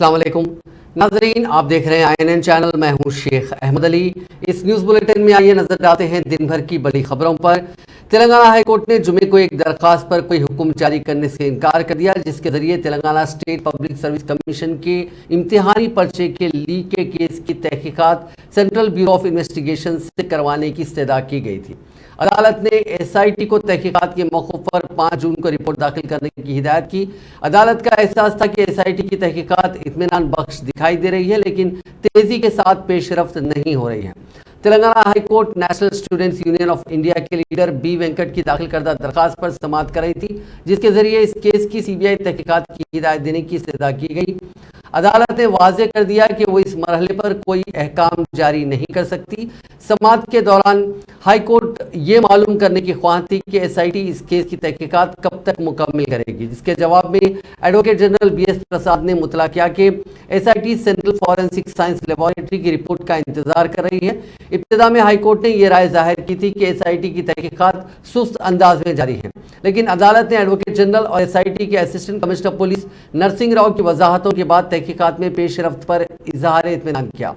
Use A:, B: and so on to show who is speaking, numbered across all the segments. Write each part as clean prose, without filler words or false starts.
A: अस्सलाम वालेकुम नाजरीन, आप देख रहे हैं INN चैनल। मैं हूं शेख अहमद अली। इस न्यूज़ बुलेटिन में आइए नजर डालते हैं दिन भर की बड़ी खबरों पर। तेलंगाना हाईकोर्ट ने जुमे को एक दरखास्त पर कोई हुक्म जारी करने से इनकार कर दिया, जिसके जरिए Telangana state public service commission के इम्तिहानी पर्चे के लीक के केस की तहकीकात सेंट्रल ब्यूरो ऑफ इन्वेस्टिगेशन से करवाने की इस्तदा की गई थी। अदालत ने SIT को तहकीकात के मौक़िफ़ पर 5 जून को रिपोर्ट दाखिल करने की हिदायत की। अदालत का एहसास था कि SIT की तहकीकात इत्मीनान बख्श दिखाई दे रही है, लेकिन तेज़ी के साथ पेशरफ्त नहीं हो रही है। Telangana high court national students union of India के लीडर B वेंकट की दाखिल करदा दरखास्त पर समाअत कर रही थी, जिसके जरिए इस केस की CBI तहकीकात की हिदायत देने की इस्तदा की गई। अदालत ने वाज़ेह कर दिया कि वो इस मरहले पर कोई अहकाम जारी नहीं कर सकती। समाअत के दौरान हाई कोर्ट ये मालूम करने की ख्वाह थी कि SIT इस केस की तहकीकात कब तक मुकम्मल करेगी, जिसके जवाब में एडवोकेट जनरल BS प्रसाद ने मुतला किया कि SIT central forensic science laboratory की रिपोर्ट का इंतजार कर रही है। इब्तिदा में हाई कोर्ट ने यह राय जाहिर की थी कि SIT की तहकीकात सुस्त अंदाज में जारी है, लेकिन अदालत ने एडवोकेट जनरल और SIT के assistant commissioner police Narasimha Rao की वजाहतों के बाद तहकीकात में पेशरफ्त पर इजहार इत्मीनान किया।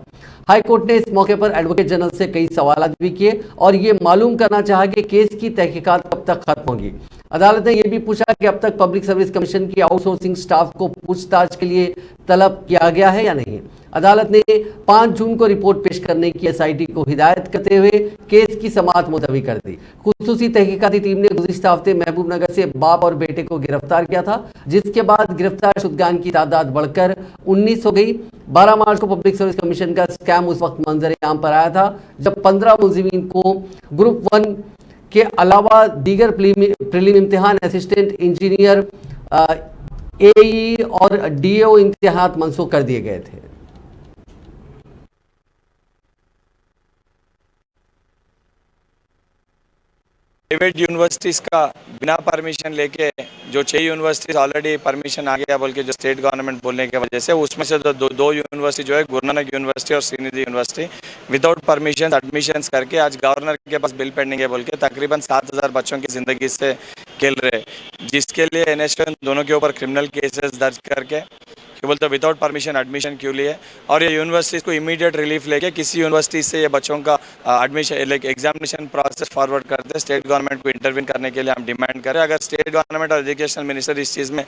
A: हाई कोर्ट ने इस मौके पर एडवोकेट जनरल से कई सवाल भी किए और ये मालूम करना चाहा कि केस की तहकीकात कब तक खत्म होगी। अदालत ने यह भी पूछा कि अब तक पब्लिक सर्विस कमीशन की आउटसोर्सिंग स्टाफ को पूछताछ के लिए तलब किया गया है या नहीं। अदालत ने 5 जून को रिपोर्ट पेश करने की SIT को हिदायत करते हुए केस की समाअत मुलतवी कर दी। खुसूसी तहकीकाती टीम ने गुज़िश्ता हफ्ते महबूब नगर से बाप और बेटे को गिरफ्तार किया था, जिसके बाद गिरफ्तार शुदगान की तादाद बढ़कर 19 हो गई। 12 मार्च को पब्लिक सर्विस कमीशन का स्कैम उस वक्त मंजर आम पर आया था जब 15 मुलजिमीन को ग्रुप 1 के अलावा दीगर प्रीलिम इम्तिहान, असिस्टेंट इंजीनियर, AE और DAO इम्तिहान मनसूख कर दिए गए थे।
B: प्राइवेट यूनिवर्सिटीज़ का बिना परमिशन लेके जो 6 यूनिवर्सिटीज़ ऑलरेडी परमिशन आ गया बोल के जो स्टेट गवर्नमेंट बोलने की वजह से उसमें से दो यूनिवर्सिटी जो है गुरु नानक यूनिवर्सिटी और Srinidhi university without permission admissions करके आज गवर्नर के पास बिल पेंडिंग है बोल के तकरीबन 7000 बच्चों की ज़िंदगी से खेल रहे, जिसके लिए NSN दोनों के ऊपर क्रिमिनल केसेस दर्ज करके बोलते विदाउट परमिशन एडमिशन क्यों लिए और ये यूनिवर्सिटीज़ को इमीडिएट रिलीफ लेके किसी यूनिवर्सिटी से ये बच्चों का admission like examination process forward करते स्टेट गवर्नमेंट को इंटरवीन करने के लिए हम डिमांड करें। अगर स्टेट गवर्नमेंट और एजुकेशन मिनिस्टर इस चीज़ में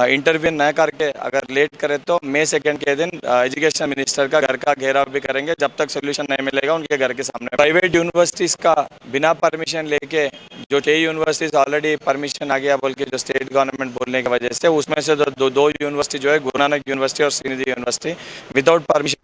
B: इंटरवीन न करके अगर लेट करे तो May 2 के दिन एजुकेशन मिनिस्टर का घर का घेराव भी करेंगे जब तक सोल्यूशन नहीं मिलेगा उनके घर के सामने। प्राइवेट यूनिवर्सिटीज़ का बिना परमिशन लेके जो 6 यूनिवर्सिटीज़ ऑलरेडी परमिशन आ गया बोल के जो स्टेट गवर्नमेंट बोलने की वजह से उसमें से दो यूनिवर्सिटी जो है गुरु नानक यूनिवर्सिटी और श्रीनिधि यूनिवर्सिटी विदाउट परमिशन।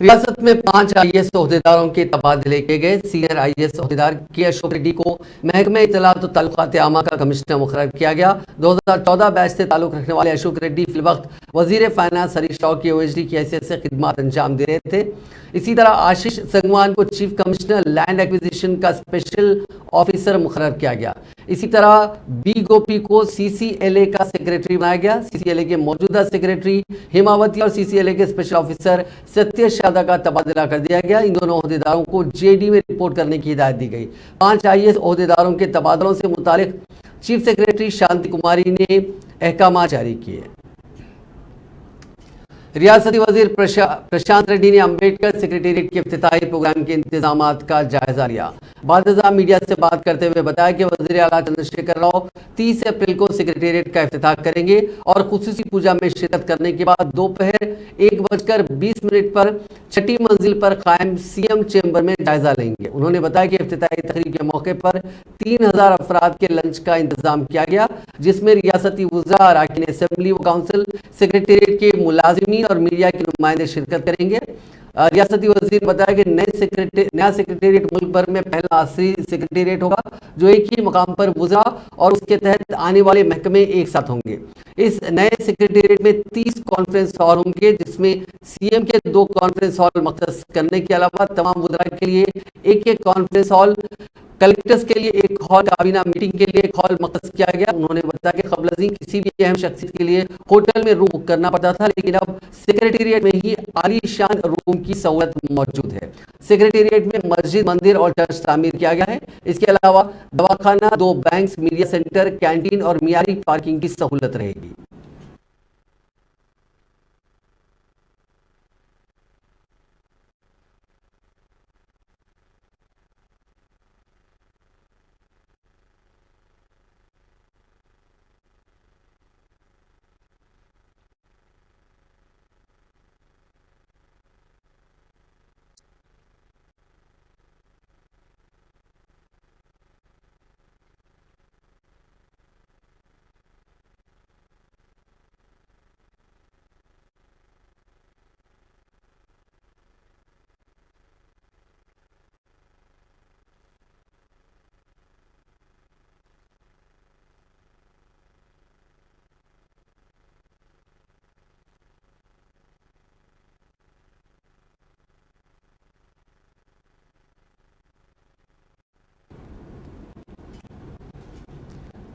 A: रियासत में 5 IAS ओहदेदारों के तबादले किए गए। सीनियर IAS ओहदेदार के अशोक रेड्डी को महकमे इत्तलात व ताल्लुकात आमा का कमिश्नर मुकर्रर किया गया। 2014 बैच से ताल्लुक रखने वाले अशोक रेड्डी फिलवक्त वजीर फाइनेंस हरीश राव की OHD की हैसियत से खिदमत अंजाम दे रहे थे। इसी तरह आशीष संगवान को चीफ कमिश्नर लैंड एक्विजिशन का स्पेशल ऑफिसर मुकर्रर किया गया। इसी तरह B गोपी को CCLA का सेक्रेटरी बनाया गया। CCLA के मौजूदा सेक्रेटरी हिमावती और CCLA के स्पेशल ऑफिसर सत्य शादा का तबादला कर दिया गया। इन दोनों ओहदेदारों को JD में रिपोर्ट करने की हिदायत दी गई। 5 IAS ओहदेदारों के तबादलों से मुतालिक चीफ सेक्रेटरी शांति कुमारी ने अहकाम जारी किए। रियासती वजीर प्रशांत रेड्डी ने अम्बेडकर सेक्रेटेरिएट के इफ्तिताही प्रोग्राम के इंतजामात का जायजा लिया। बादशाह मीडिया से बात करते हुए बताया कि वजीर आला चंद्रशेखर राव 30 अप्रैल को सेक्रेटेरिएट का इफ्तिताह करेंगे और खुसूसी पूजा में शिरकत करने के बाद दोपहर 1:20 पर 6ठी मंजिल पर कायम CM चैम्बर में जायजा लेंगे। उन्होंने बताया कि इफ्तिताही तकरीब के मौके पर 3000 अफराद के लंच का इंतजाम किया गया, जिसमें रियासती वज़रा, अरकान असेंबली व काउंसिल, सेक्रेटेरिएट के मुलाजिमीन और मीडिया के नुमाइंदे शिरकत करेंगे। रियासती वजीर ने बताया कि नया सेक्रेटेरिएट मुल्क भर में पहला असली सेक्रेटेरिएट होगा जो एक ही मकाम पर वज़रा और उसके तहत आने वाले महकमे एक साथ होंगे। इस नए सेक्रेटेरिएट में 30 कॉन्फ्रेंस हॉल होंगे, जिसमें CM के 2 कॉन्फ्रेंस हॉल मख्तस करने के अलावा तमाम वज़रा के लिए एक कॉन्फ्रेंस हॉल, कलेक्टर्स के लिए एक हॉल, काबीना मीटिंग के लिए एक हॉल मख्तस किया गया। उन्होंने बताया कि क़ब्ल अज़ीं किसी भी अहम शख्सियत के लिए होटल में रूम बुक करना पड़ता था, लेकिन अब सेक्रेटेरिएट में ही आलीशान रूम की सहूलत मौजूद है। सेक्रेटेरिएट में मस्जिद, मंदिर और चर्च तामीर किया गया है। इसके अलावा दवाखाना, 2 बैंक्स, मीडिया सेंटर, कैंटीन और मियारी पार्किंग की सहूलत रहेगी।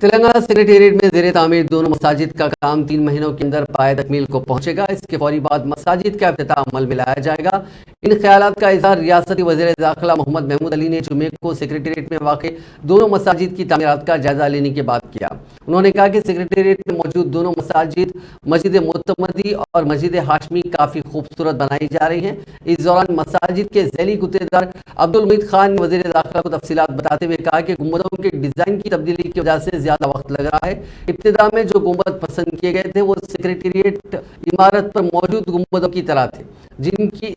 A: तेलंगाना सेक्रेटेरिएट में ज़ेरे तामीर दोनों मसाजिद का काम 3 महीनों के अंदर पाए तकमील को पहुंचेगा। इसके फौरी बाद मसाजिद का इफ्तिताह अमल में लाया जाएगा। इन ख्यालात का इजहार रियासती वज़ीर दाखिला मोहम्मद महमूद अली ने जुमे को सेक्रेटेरिएट में वाक़े दोनों मसाजिद की तामीरात का जायजा लेने के बाद किया। उन्होंने कहा कि सेक्रेटेरिएट में मौजूद दोनों मसाजिद मस्जिद मोतमदी और मस्जिद हाशमी काफ़ी खूबसूरत बनाई जा रही हैं। इस दौरान मसाजिद के ज़ैली गुत्तेदार अब्दुल मुईद खान ने वज़ीर दाखिला को तफसीलात बताते हुए कहा कि गुंबदों के डिज़ाइन की तब्दीली की वजह से ज़्यादा वक्त लग रहा है। इब्तिदा में जो गुंबद पसंद किए गए थे वो सेक्रेटेरिएट इमारत पर मौजूद गुंबदों की तरह थे, जिनके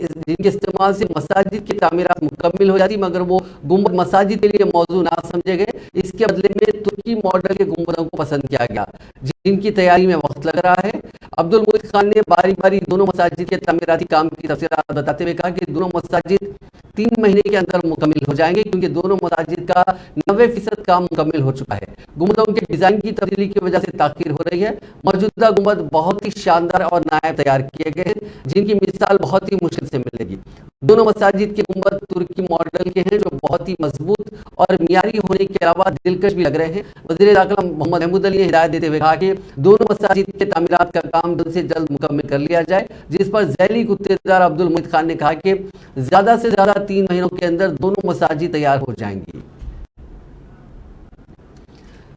A: इस्तेमाल से मसाजिद की तामीरात मुकम्मिल हो जाती, मगर वो गुंबद मसाजिद के लिए मौजू ना समझे गए। इसके बदले में तुर्की मॉडल के गुंबदों को पसंद किया गया, जिनकी तैयारी में वक्त लग रहा है। अब्दुल मुईद खान ने बारी बारी दोनों मसाजिद के तामीराती काम की तफसीलात बताते हुए कहा कि दोनों मसाजिद 3 महीने के अंदर मुकम्मिल हो जाएंगे, क्योंकि दोनों मसाजिद का 90% काम मुकम्मिल हो चुका है। गुंबदों के डिज़ाइन की तब्दीली की वजह से ताख़ीर हो रही है। मौजूदा गुंबद बहुत ही शानदार और नायाब तैयार किए गए हैं, जिनकी मिसाल बहुत ही मुश्किल से मिलेगी। दोनों मसाजिद के गुंबद तुर्की मॉडल के हैं, जो बहुत ही मजबूत और मियारी होने के अलावा दिलकश भी लग रहे हैं। वज़ीर दाखिला मोहम्मद महमूद अली ने हिदायत देते हुए कहा कि दोनों मसाजिद के तामीरात का काम जल्द से जल्द मुकम्मिल कर लिया जाए, जिस पर ज़ैली गुत्तेदार अब्दुल मुईद खान ने कहा कि ज़्यादा से ज़्यादा 3 महीनों के अंदर दोनों मसाजिद तैयार हो जाएंगी।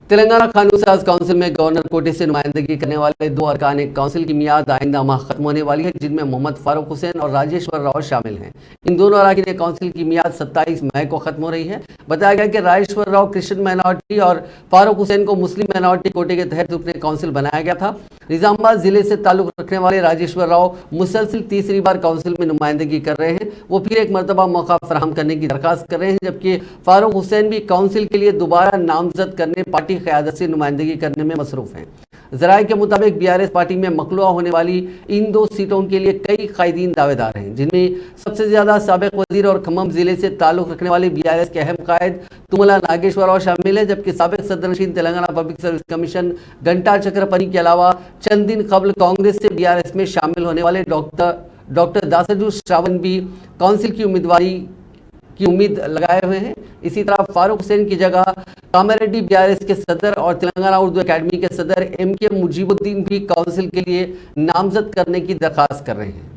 A: तेलंगाना कानून साज काउंसिल में गवर्नर कोटे से नुमाइंदगी करने वाले 2 अरकान काउंसिल की मियाद आइंदा माह खत्म होने वाली है, जिनमें मोहम्मद फारूक हुसैन और राजेश्वर राव शामिल हैं। इन दोनों अरकान काउंसिल की मियाद 27 मई को खत्म हो रही है। बताया गया कि राजेश्वर राव क्रिश्चियन माइनॉरिटी और फारूक हुसैन को मुस्लिम माइनॉरिटी कोटे के तहत रुकने काउंसिल बनाया गया था। निजामाबाद जिले से ताल्लुक रखने वाले राजेश्वर राव मुसलसिल तीसरी बार काउंसिल में नुमाइंदगी कर रहे हैं। वो फिर एक मरतबा मौका फराहम करने की दरख्वास्त कर रहे हैं, जबकि फारूक हुसैन भी काउंसिल के लिए दोबारा नामजद करने पार्टी क़यादत से नुमाइंदगी करने में मसरूफ हैं। ज़राए के मुताबिक बीआरएस पार्टी में मखलूआ होने वाली इन 2 सीटों के लिए कई कायदीन दावेदार हैं, जिनमें सबसे ज्यादा साबिक वजीर और खम्मम जिले से ताल्लुक रखने वाले बीआरएस के अहम कायद तुमला नागेश्वर राव शामिल है, जबकि साबिक सदरनशीन तेलंगाना पब्लिक सर्विस कमीशन घंटा चक्रपनी के अलावा चंद दिन कबल कांग्रेस से बीआरएस में शामिल होने वाले डॉक्टर दासजू श्रावण भी काउंसिल की उम्मीदवारी की उम्मीद लगाए हुए हैं। इसी तरह फारूक हुसैन की जगह कामारेड्डी बीआरएस के सदर और तेलंगाना उर्दू एकेडमी के सदर एमके मुजीबुद्दीन भी काउंसिल के लिए नामजद करने की दरख्वास्त कर रहे हैं।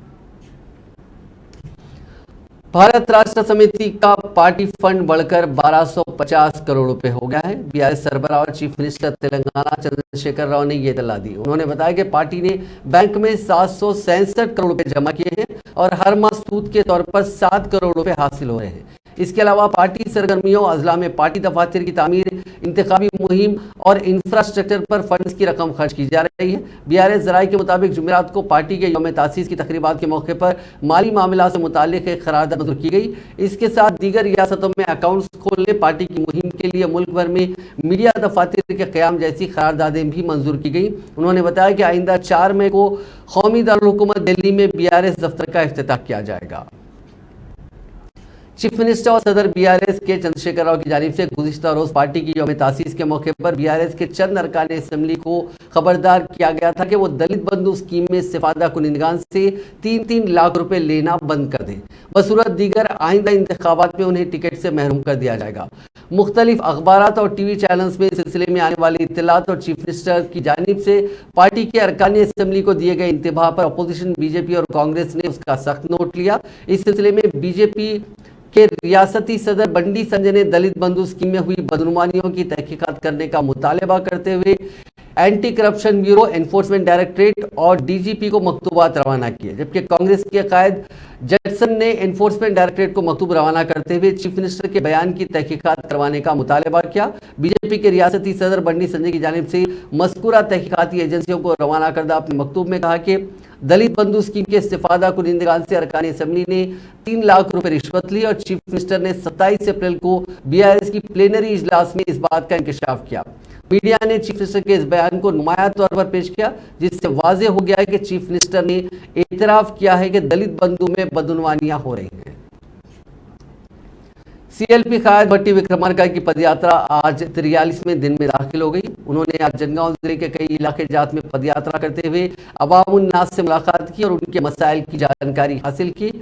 A: भारत राष्ट्र समिति का पार्टी फंड बढ़कर 1250 करोड़ रुपए हो गया है। बीआरएस सरबराह और चीफ मिनिस्टर तेलंगाना चंद्रशेखर राव ने यह इत्तला दी। उन्होंने बताया कि पार्टी ने बैंक में 767 करोड़ रुपए जमा किए हैं और हर माह सूद के तौर पर 7 करोड़ रुपए हासिल हो रहे हैं। इसके अलावा पार्टी सरगर्मियों अजला में पार्टी दफातर की तामीर, इंतखाबी मुहिम और इंफ्रास्ट्रक्चर पर फंड्स की रकम खर्च की जा रही है। बीआरएस ज़राए के मुताबिक जुमेरात को पार्टी के यौम तासीस की तकरीबात के मौके पर माली मामला से मुताल्लिक एक करारदाद मंजूर की गई। इसके साथ दीगर रियासतों में अकाउंट्स खोलने, पार्टी की मुहिम के लिए मुल्क भर में मीडिया दफातर के क़याम जैसी करारदादें भी मंजूर की गई। उन्होंने बताया कि आइंदा 4 मई को कौमी दारुल-हुकूमत दिल्ली में बीआरएस दफ्तर का इफ्तिताह किया जाएगा। चीफ मिनिस्टर और सदर बीआरएस के चंद्रशेखर राव की जानिब से गुज़िश्ता रोज़ पार्टी की यौम तासीस के मौके पर बीआरएस के चंद अरकान असेंबली को खबरदार किया गया था कि वो दलित बंधु स्कीम में इस्तिफादा कुनिंदगान से 3-3 लाख रुपए लेना बंद कर दें। बसूरत दीगर आइंदा इंतखाबात में उन्हें टिकट से महरूम कर दिया जाएगा। मुख्तलिफ अखबारात और टीवी चैनल्स में इस सिलसिले में आने वाली इत्तलात और चीफ मिनिस्टर की जानिब से पार्टी के अरकान असेंबली को दिए गए इंतबाह पर अपोजिशन बीजेपी और कांग्रेस ने उसका सख्त नोट लिया। इस सिलसिले में बीजेपी के रियासती सदर बंडी संजय ने दलित बंधु स्कीम में हुई बदनुमानियों की तहकीकात करने का मुतालबा करते हुए anti corruption bureau, enforcement directorate और डीजीपी को मकतूबात रवाना किए, जबकि कांग्रेस के कायद जडसन ने एनफोर्समेंट डायरेक्टरेट को मकतूब रवाना करते हुए चीफ मिनिस्टर के बयान की तहकीकात करवाने का मुतालबा किया। बीजेपी के रियासती सदर बंडी संजय की जानिब से मज़कूरा तहकीकाती एजेंसियों को रवाना करदा अपने मकतूब में कहा कि दलित बंधु स्कीम के इस्तिफादा कुनिंदगान से अरकान असेंबली ने 3 लाख रुपए रिश्वत ली और चीफ मिनिस्टर ने 27 अप्रैल को बीआरएस की प्लेनरी इजलास में इस बात का इंकशाफ किया। मीडिया ने चीफ मिनिस्टर के इस बयान को नुमाया तौर पर पेश किया, जिससे वाज़ेह हो गया है कि चीफ मिनिस्टर ने एतराफ़ किया है कि दलित बंधु में बदनुमानियां हो रही हैं। सीएलपी कायद भट्टी विक्रमार्का की पदयात्रा आज 43वें दिन में दाखिल हो गई। उन्होंने आज जनगांव जिले के कई इलाके जात में पदयात्रा करते हुए अवामुन नास से मुलाकात की और उनके मसाइल की जानकारी हासिल की।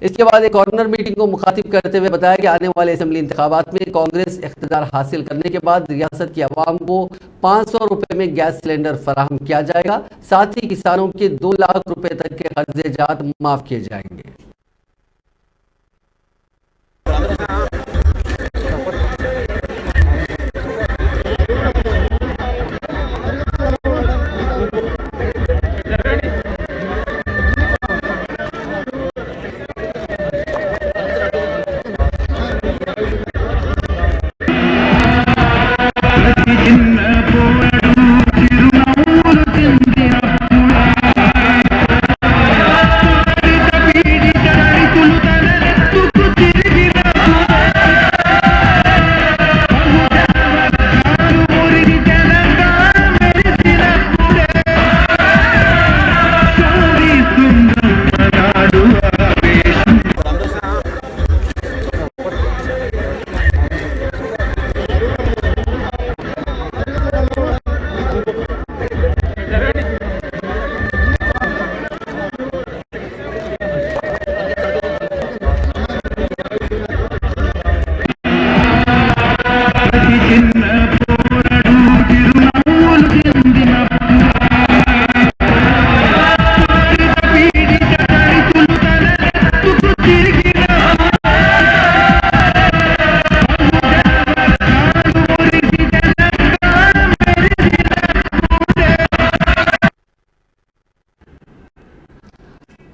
A: इसके बाद एक कॉर्नर मीटिंग को मुखातिब करते हुए बताया कि आने वाले असेंबली इंतखाबात में कांग्रेस इख्तिदार हासिल करने के बाद रियासत की आवाम को 500 रुपए में गैस सिलेंडर फराहम किया जाएगा। साथ ही किसानों के 2 लाख रुपए तक के कर्जे जात माफ किए जाएंगे।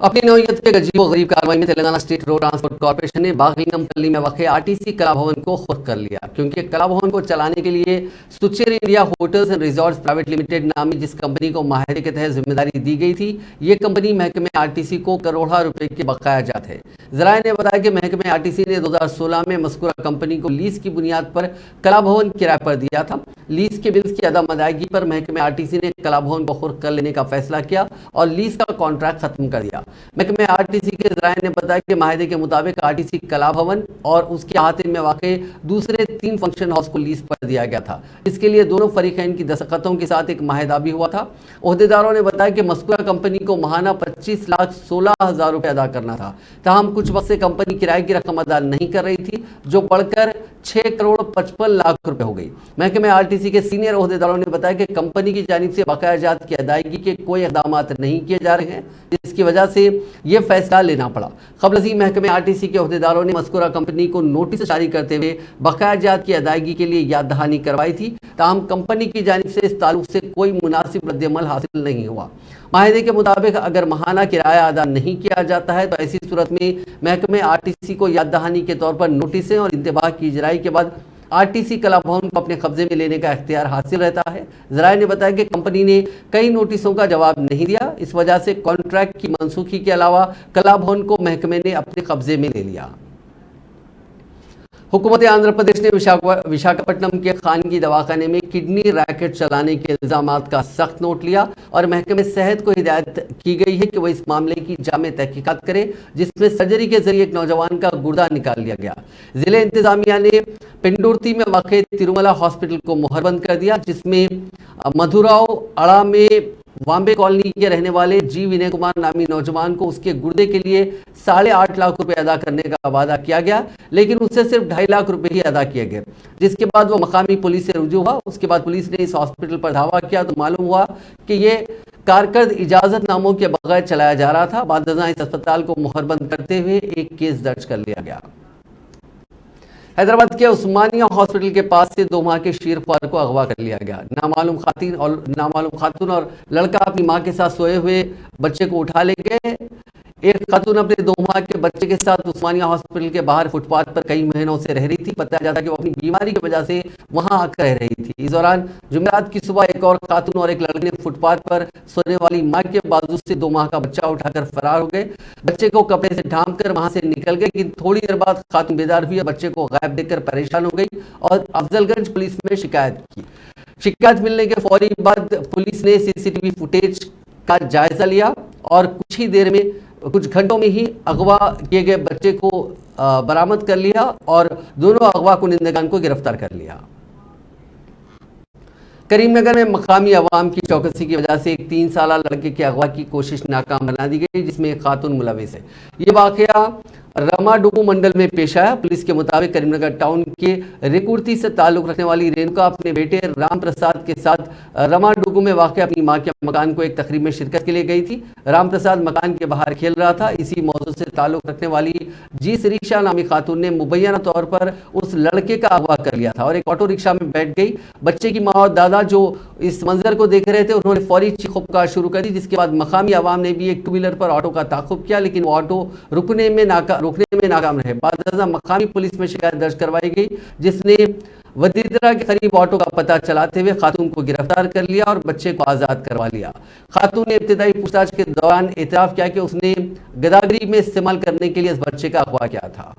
A: अपनी नौयत के अजीब व गरीब कार्रवाई में Telangana state road transport corporation ने बागलिंगमपल्ली में वाक़ आरटीसी कला भवन को खुद कर लिया, क्योंकि कला भवन को चलाने के लिए सुचेर India hotels and resorts private limited नामी जिस कंपनी को माहिरे के तहत जिम्मेदारी दी गई थी, ये कंपनी महकमे आरटीसी को करोड़ों रुपए के बकाया जात है। जराये ने बताया कि महकमे आरटीसी ने 2016 में मज़कूरा कंपनी को लीज की बुनियाद पर कला भवन किराए पर दिया था। लीज के बिल्स की अदम अदायगी पर महकमे आरटीसी ने कला भवन को खुद कर लेने का फैसला किया और लीज का कॉन्ट्रैक्ट खत्म कर दिया। महकमे आरटीसी के जराये ने बताया कि माहिदे के मुताबिक आरटीसी कला भवन और उसके अहाते में वाक़े दूसरे 3 फंक्शन हाउस को लीज पर दिया गया था। इसके लिए दोनों फरीकैन की दस्तखतों के साथ एक माहिदा भी हुआ था। ओहदेदारों ने बताया कि मज़कूरा कंपनी को माहाना 25,16,000 रुपये अदा करना था। ताहम कुछ वक्त से कंपनी किराए की रकम अदा नहीं कर रही थी, जो बढ़कर 6 करोड़ 55 लाख रुपए हो गई। महकमे आरटीसी के सीनियर ओहदेदारों ने बताया कि कंपनी की जानिब से बकाया जात की अदायगी के कोई इक़दाम नहीं किए जा रहे हैं, जिसकी वजह से ये फैसला लेना पड़ा। क़ब्ल ही महकमे आरटीसी के ओहदेदारों ने मज़कूरा कंपनी को नोटिस जारी करते हुए बकाया जात की अदायगी के लिए याद दहानी करवाई थी। ताहम कंपनी की जानिब से इस ताल्लुक से कोई मुनासिब रद्दअमल हासिल नहीं हुआ। माहिदे के मुताबिक अगर माहाना किराया अदा नहीं किया जाता है तो ऐसी सूरत में महकमे आरटीसी को याद दहानी के तौर पर नोटिसें और इंतबाह की इजराई के बाद आरटीसी कला भवन को अपने कब्जे में लेने का इख्तियार हासिल रहता है। जराये ने बताया कि कंपनी ने कई नोटिसों का जवाब नहीं दिया, इस वजह से कॉन्ट्रैक्ट की मनसूखी के अलावा कला भवन को महकमे ने अपने कब्जे में ले लिया। हुकूमत आंध्र प्रदेश ने विशाखापट्टनम के खानगी दवाखाने में किडनी रैकेट चलाने के इल्जामात का सख्त नोट लिया और महकमे सेहत को हिदायत की गई है कि वह इस मामले की जामे तहकीकात करे, जिसमें सर्जरी के जरिए एक नौजवान का गुर्दा निकाल लिया गया। जिले इंतजामिया ने पेंडुर्ती में वाक़ तिरुमला हॉस्पिटल को मोहरबंद कर दिया, जिसमें मधुराव अड़ा में वाम्बे कॉलोनी के रहने वाले जी विनय कुमार नामी नौजवान को उसके गुर्दे के लिए 8.5 लाख रुपए अदा करने का वादा किया गया, लेकिन उससे सिर्फ 2.5 लाख रुपए ही अदा किए गए, जिसके बाद वो मकामी पुलिस से रुजू हुआ। उसके बाद पुलिस ने इस हॉस्पिटल पर धावा किया तो मालूम हुआ कि ये कारकर्द इजाजत नामों के बगैर चलाया जा रहा था। बाद इस अस्पताल को मुहरबंद करते हुए एक केस दर्ज कर लिया गया। हैदराबाद के उस्मानिया हॉस्पिटल के पास से 2 माह के शीर ख्वार को अगवा कर लिया गया। नामालूम खातून और लड़का अपनी मां के साथ सोए हुए बच्चे को उठा ले गए। एक खातून अपने 2 माह के बच्चे के साथ उस्मानिया हॉस्पिटल के बाहर फुटपाथ पर कई महीनों से रह रही थी। बताया जाता है कि वो अपनी बीमारी की वजह से वहां आकर रह रही थी। इस दौरान जुमेरात की सुबह एक और खातून और एक लड़के ने फुटपाथ पर सोने वाली मां के बाजू से 2 माह का बच्चा उठाकर फरार हो गए। बच्चे को कपड़े से ढांप कर वहां से निकल गए, लेकिन थोड़ी देर बाद खातून बेदार हुई, बच्चे को गायब देखकर परेशान हो गई और अफजलगंज पुलिस में शिकायत की। शिकायत मिलने के फौरी बाद पुलिस ने सीसीटीवी फुटेज का जायजा लिया और कुछ घंटों में ही अगवा किए गए बच्चे को बरामद कर लिया और दोनों अगवा कुनिंदगान को गिरफ्तार कर लिया। करीमनगर में मकामी अवाम की चौकसी की वजह से एक 3 साल लड़के की अगवा की कोशिश नाकाम बना दी गई, जिसमें एक खातून मुलविस है। ये वाकया रमाडुगु मंडल में पेश आया। पुलिस के मुताबिक करीमनगर टाउन के रेकुर्ती से ताल्लुक रखने वाली रेणुका अपने बेटे राम प्रसाद के साथ रमाडुगु में वाक़ अपनी मां के मकान को एक तकरीब में शिरकत के लिए गई थी। राम प्रसाद मकान के बाहर खेल रहा था। इसी मौजू से ताल्लुक रखने वाली जी रिक्शा नामी खातून ने मुबैना तौर पर उस लड़के का अगवा कर लिया था और एक ऑटो रिक्शा में बैठ गई। बच्चे की माँ और दादा जो इस मंजर को देख रहे थे, उन्होंने फौरी चीखों पुकार शुरू कर दी, जिसके बाद मकामी आवाम ने भी एक 2 व्हीलर पर ऑटो का ताक़ुब किया, लेकिन वो ऑटो रुकने में नाकाम रहे। बाद मकामी पुलिस में शिकायत दर्ज करवाई गई, जिसने वदीदरा के करीब ऑटो का पता चलाते हुए खातून को गिरफ्तार कर लिया और बच्चे को आज़ाद करवा लिया। खातून ने इब्तिदाई पूछताछ के दौरान एतराफ़ किया कि उसने गदागरी में इस्तेमाल करने के लिए इस बच्चे का अगवा किया था।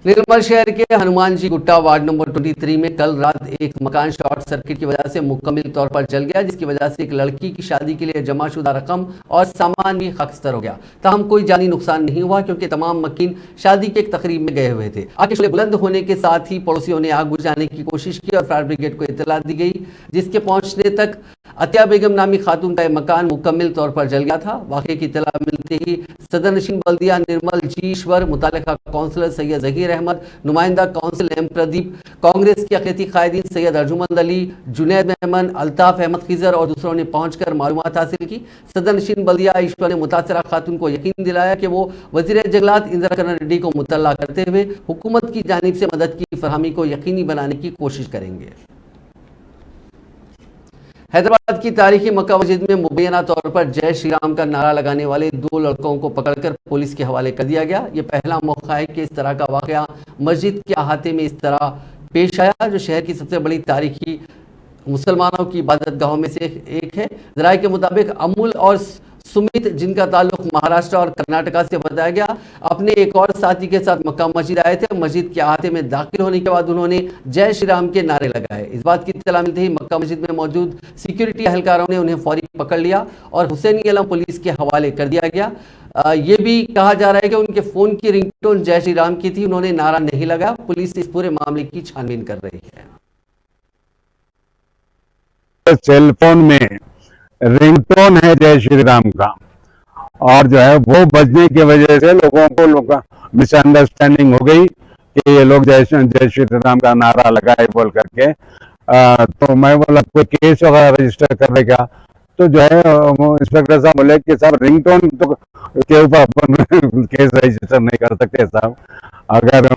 A: निर्मल शहर के हनुमान जी गुट्टा वार्ड नंबर 23 में कल रात एक मकान शॉर्ट सर्किट की वजह से मुकम्मल तौर पर जल गया, जिसकी वजह से एक लड़की की शादी के लिए जमाशुदा रकम और सामान भी खाकस्तर हो गया। ताहम कोई जानी नुकसान नहीं हुआ, क्योंकि तमाम मकीन शादी के एक तकरीब में गए हुए थे। आग के शोले बुलंद होने के साथ ही पड़ोसियों ने आग बुझाने की कोशिश की और फायर ब्रिगेड को इतला दी गई, जिसके पहुंचने तक अतिया बेगम नामी खातून का मकान मुकम्मल तौर पर जल गया था। वाक़े की इतला मिलते ही सदर नशीन बल्दिया निर्मल जी ईश्वर, मुतालिका काउंसलर सैयद जहीर अहमद, नुमाइंदा काउंसिल एम प्रदीप, कांग्रेस के अक़ीदती कायदीन सैयद अर्जुमंद अली, जुनैद मेमन, अल्ताफ अहमद खिजर और दूसरों ने पहुंचकर मालूमात हासिल की। सदर नशीन बल्दिया ईश्वर ने मुतासरा खातून को यकीन दिलाया कि वो वज़ीर जंगलात इंदिरा करण रेड्डी को मुतल्ला करते हुए हुकूमत की जानिब से मदद की फरहमी को यकीनी बनाने की कोशिश करेंगे। हैदराबाद की तारीखी मक्का मस्जिद में मुबैना तौर पर जय श्री राम का नारा लगाने वाले 2 लड़कों को पकड़कर पुलिस के हवाले कर दिया गया। ये पहला मौका है कि इस तरह का वाकया मस्जिद के अहाते में इस तरह पेश आया, जो शहर की सबसे बड़ी तारीखी मुसलमानों की इबादत गाहों में से एक है। जराये के मुताबिक अमूल और सुमित, जिनका ताल्लुक महाराष्ट्र और कर्नाटका से बताया गया, अपने एक और साथी के साथ मक्का मस्जिद आए थे। मस्जिद के अहाते में दाखिल होने के बाद उन्होंने जय श्री राम के नारे लगाए। इस बात की इत्तला मिलते ही मक्का मस्जिद में मौजूद सिक्योरिटी एहलकारों ने उन्हें फौरी पकड़ लिया और हुसैनी आलम पुलिस के हवाले कर दिया गया। ये भी कहा जा रहा है कि उनके फ़ोन की रिंगटोन जय श्री राम की थी, उन्होंने नारा नहीं लगाया। पुलिस इस पूरे मामले की छानबीन कर रही है।
C: सेल फोन में रिंगटोन है जय श्री राम का, और जो है वो बजने की वजह से लोगों को मिसअंडरस्टैंडिंग हो गई कि ये लोग जय श्री राम का नारा लगाए बोल करके। तो मैं बोला कोई केस वगैरह रजिस्टर कर देगा, तो जो है इंस्पेक्टर साहब बोले कि साहब रिंगटोन तो के ऊपर अपन केस रजिस्टर नहीं कर सकते साहब, अगर